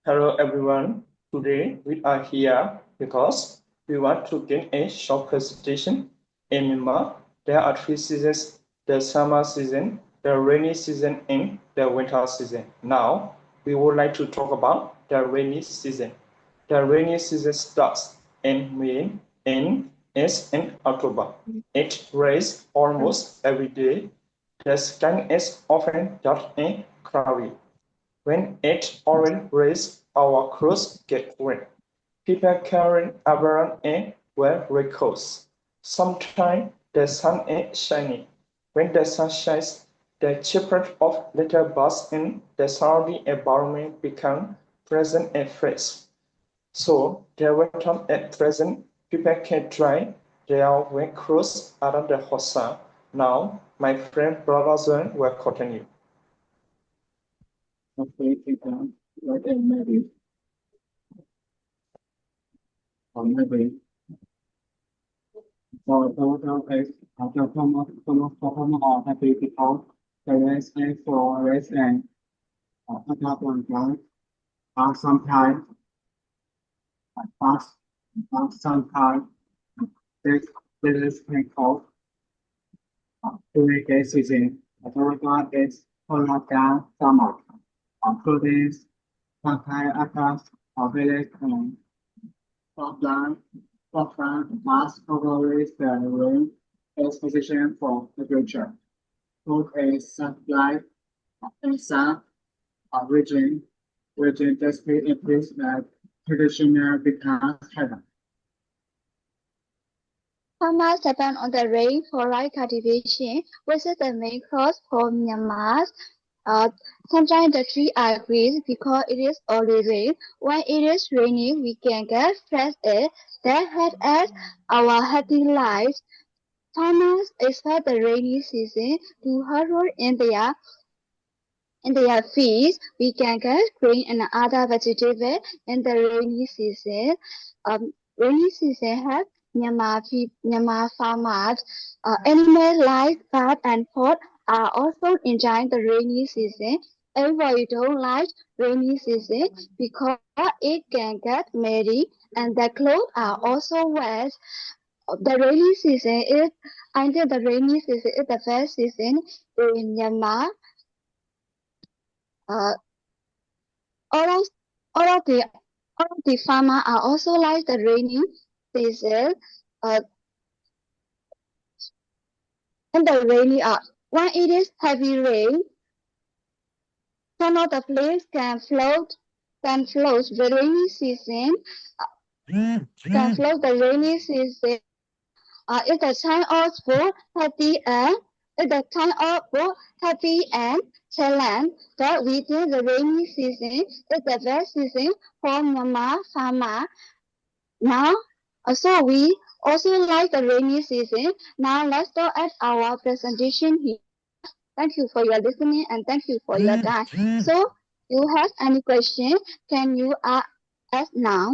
Hello everyone. Today we are here because we want to give a short presentation. In Myanmar, there are three seasons: the summer season, the rainy season, and the winter season. Now, we would like to talk about the rainy season. The rainy season starts in May and ends in October. It rains almost every day. The sky is often dark and cloudy. When it already rains, our clothes get wet. People carry umbrellas and wear raincoats. Sometimes the sun is shining. When the sun shines, the chirping of little birds in the surrounding environment become pleasant and fresh. So the winter at present, people can dry their raincoats under the hot sun. Now, my friend Brother Zuen will continue. Okay, like maybe or maybe for total is after from all happy people the rest and for rest and attack on ground are sometimes fast sometimes this is painful during the season. The total is polar down summer including sometimes across or village and Scotland must always the rain is position for the future. Food is supply in some region desperate increase that traditional becomes heaven. Farmers depend on the rain for rice cultivation, which is the main cause for Myanmar. Sometimes the trees are green because it is only rain. When it is raining, we can get fresh air that helps us our healthy lives. Farmers expect the rainy season to harvest in their fields. We can get grain and other vegetables in the rainy season. Rainy season helps Myanmar farmers. Animals like bat and pot are also enjoying the rainy season. Everybody don't like rainy season because it can get muddy and the clothes are also wet. The rainy season is until the rainy season is the best season in Myanmar. Uh, all of all of the farmers are also like the rainy season. Uh, in the rainy when it is heavy rain, some of the place can float the rainy season. Can float the rainy season. It's a time of for happy and it's a time of for happy and challenge that within the rainy season is the best season for Myanmar farmer. Now, so we also like the rainy season. Now let's go at our presentation here. Thank you for your listening and thank you for your time. So, you have any question? Can you ask now?